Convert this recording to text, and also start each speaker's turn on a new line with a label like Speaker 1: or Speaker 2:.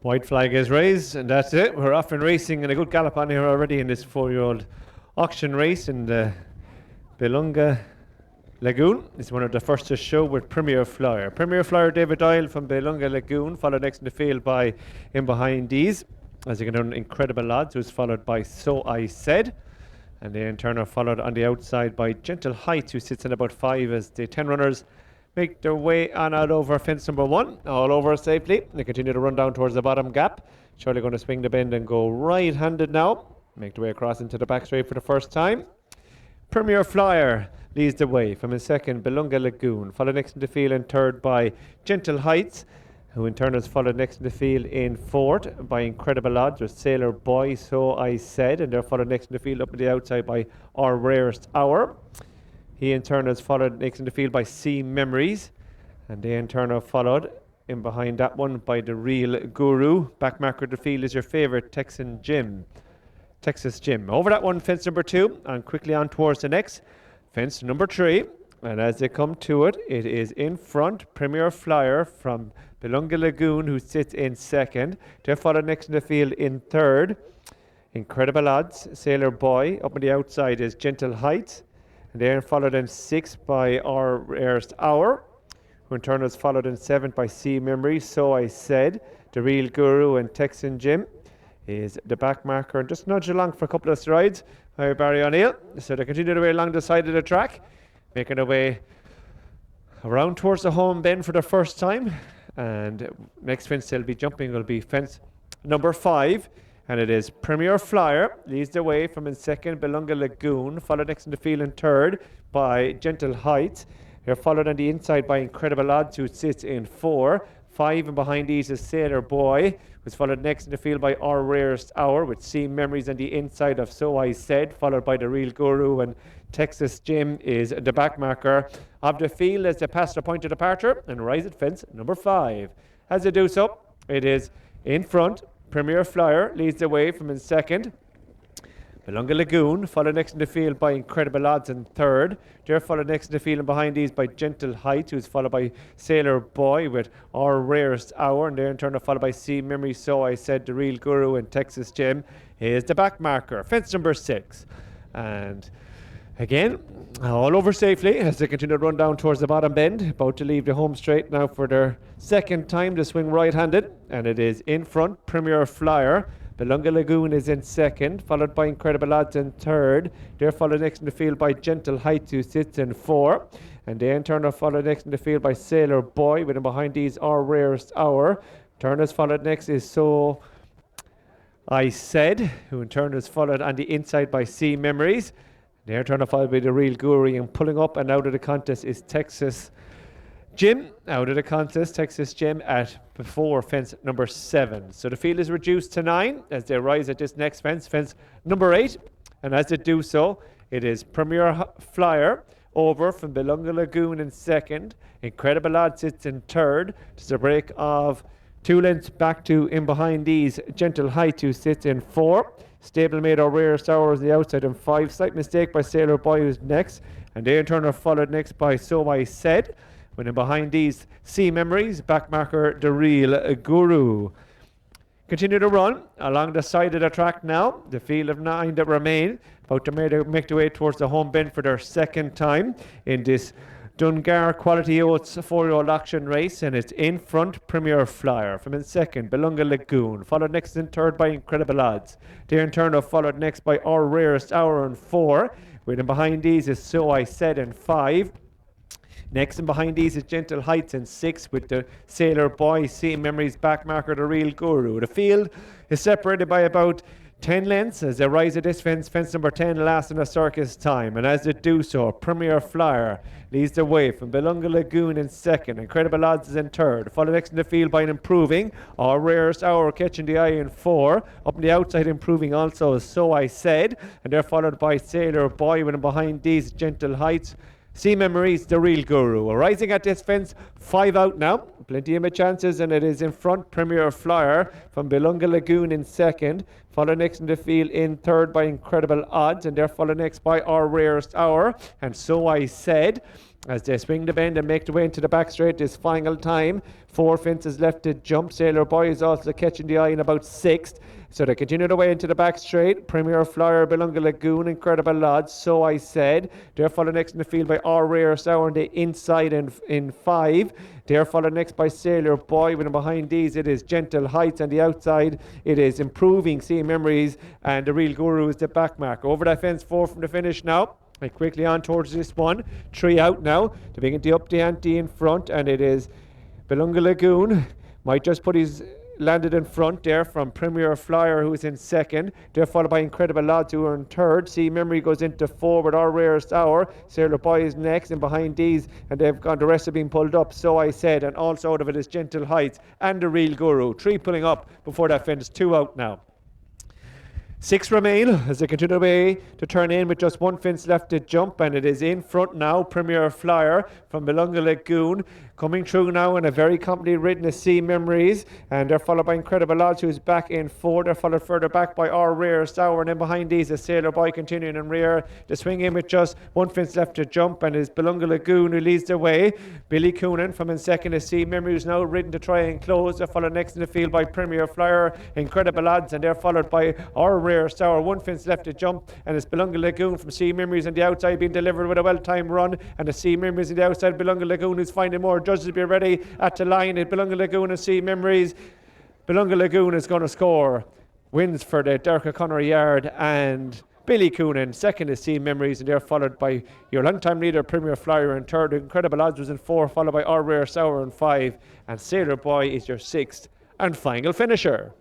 Speaker 1: White flag is raised, and that's it. We're off and racing, and a good gallop on here already in this 4-year-old auction race in the Ballingarry Lagoon. It's one of the first to show with Premier Flyer. Premier Flyer David Doyle from Ballingarry Lagoon, followed next in the field by In Behind These, as you can know, Incredible Odds, who's followed by So I Said. And then Turner followed on the outside by Gentle Heights, who sits in about 5 as the 10 runners make their way on out over fence number 1, all over safely. They continue to run down towards the bottom gap. Surely going to swing the bend and go right-handed now. Make their way across into the back straight for the first time. Premier Flyer leads the way from in second, Ballingarry Lagoon, followed next in the field in third by Gentle Heights, who in turn is followed next in the field in fourth by Incredible Odds with Sailor Boy, So I Said, and they're followed next in the field up on the outside by Our Rarest Hour. He in turn is followed next in the field by Sea Memories, and they in turn are followed in behind that one by The Real Guru. Back marker of the field is your favourite Texas Jim. Over that one, fence number 2, and quickly on towards the next, fence number 3. And as they come to it, it is in front, Premier Flyer from Ballingarry Lagoon, who sits in second. They're followed next in the field in third, Incredible Odds, Sailor Boy. Up on the outside is Gentle Heights. And they're followed in 6th by Our Rarest Hour, who in turn is followed in 7th by Sea Memory, So I Said. The Real Guru and Texan Jim is the back marker, and just nudge along for a couple of strides by Barry O'Neill. So they continue their way along the side of the track, making their way around towards the home bend for the first time. And next fence they'll be jumping will be fence number 5. And it is Premier Flyer leads the way from in second, Ballingarry Lagoon, followed next in the field in third by Gentle Heights. They're followed on the inside by Incredible Odds, who sits in 4. 5 and behind these is Sailor Boy, who's followed next in the field by Our Rarest Hour with Sea Memories on the inside of So I Said, followed by The Real Guru, and Texas Jim is the back marker of the field as they pass the point of departure and rise at fence number 5. As they do so, it is in front, Premier Flyer leads the way from in second, Ballingarry Lagoon, followed next in the field by Incredible Odds in third. They're followed next in the field and behind these by Gentle Heights, who's followed by Sailor Boy with Our Rarest Hour, and they're in turn followed by Sea Memory, So I Said, The Real Guru, and Texas Jim is the back marker. Fence number 6. And again, all over safely as they continue to run down towards the bottom bend, about to leave the home straight now for their second time to swing right-handed, and it is in front, Premier Flyer. Ballingarry Lagoon is in second, followed by Incredible Odds in third. They're followed next in the field by Gentle Heights, who sits in 4. And they in turn are followed next in the field by Sailor Boy, with him behind these Our Rarest Hour. Turner's followed next is So I Said, who in turn is followed on the inside by Sea Memories. They're trying to follow by The Real Guru, and pulling up and out of the contest is Texas Jim. Out of the contest, Texas Jim at before fence number 7. So the field is reduced to 9 as they rise at this next fence, fence number 8. And as they do so, it is Premier Flyer over from Ballingarry Lagoon in second. Incredible Odds sits in third. There's a break of 2 lengths back to in behind these Gentle Heights, who sits in 4. Stablemate Our Rarest Hour is the outside in 5. Slight mistake by Sailor Boy, who's next. And they in turn are followed next by So I Said. When in behind these, Sea Memories, back marker The Real Guru. Continue to run along the side of the track now. The field of 9 that remain, about to make their way towards the home bend for their second time in this Dungar Quality Oats 4-year-old auction race, and it's in front, Premier Flyer. From in second, Ballingarry Lagoon, followed next in third by Incredible Odds. They in turn are followed next by Our Rarest Hour in 4. With in behind these is So I Said in 5. Next and behind these is Gentle Heights in 6 with the Sailor Boy, Sea Memories, back marker The Real Guru. The field is separated by about 10 lengths as they rise at this fence number 10, last in a circus time. And as they do so, Premier Flyer leads the way from Ballingarry Lagoon in second. Incredible Odds is in third. Followed next in the field by an improving. Our Rarest Hour catching the eye in 4. Up on the outside improving also is So I Said. And they're followed by Sailor Boy, with behind these Gentle Heights, Sea Memories, The Real Guru. Rising at this fence, 5 out now. Plenty of chances, and it is in front, Premier Flyer from Ballingarry Lagoon in second. Followed next in the field in third by Incredible Odds, and they're followed next by Our Rarest Hour and So I Said. as they swing the bend and make their way into the back straight this final time. 4 fences left to jump. Sailor Boy is also catching the eye in about 6th. So they continue their way into the back straight. Premier Flyer, Ballingarry Lagoon, Incredible Odds, So I Said. They're followed next in the field by Our Rare Sour on the inside in 5. They're followed next by Sailor Boy. When behind these it is Gentle Heights, on the outside it is Improving Sea Memories, and the Real Guru is the back mark. Over that fence, 4 from the finish now. And quickly on towards this one. 3 out now to begin to up the ante in front, and it is Ballingarry Lagoon. Might just put his landed in front there from Premier Flyer, who's in 2nd. They're followed by Incredible Odds, who are in 3rd. Sea Memory goes into 4 with Our Rarest Hour. Sailor Boy is next, and behind these, and they've gone, the rest have been pulled up, So I Said, and also out of it is Gentle Heights and the Real Guru. 3 pulling up before that fence, 2 out now. 6 remain as they continue away to turn in with just 1 fence left to jump, and it is in front now. Premier Flyer from Ballingarry Lagoon coming through now in a very company ridden as Sea Memories, and they're followed by Incredible Odds, who's back in 4. They're followed further back by Our Rare Sour, and then behind these is Sailor Boy continuing in rear. They swing in with just 1 fence left to jump, and it's Ballingarry Lagoon who leads the way. Billy Coonan from in 2nd is Sea Memories, now ridden to try and close. They're followed next in the field by Premier Flyer, Incredible Odds, and they're followed by Our Rare Sour. 1 fence left to jump, and it's Ballingarry Lagoon from Sea Memories on the outside being delivered with a well-timed run, and the Sea Memories on the outside. Ballingarry Lagoon is finding more. Judges will be ready at the line. At Ballingarry Lagoon and Sea Memories. Ballingarry Lagoon is going to score. Wins for the Derek O'Connor Yard and Billy Coonan. 2nd is Sea Memories, and they're followed by your long-time leader Premier Flyer in 3rd. Incredible Odds was in 4, followed by Our Rare Sour in 5, and Sailor Boy is your 6th and final finisher.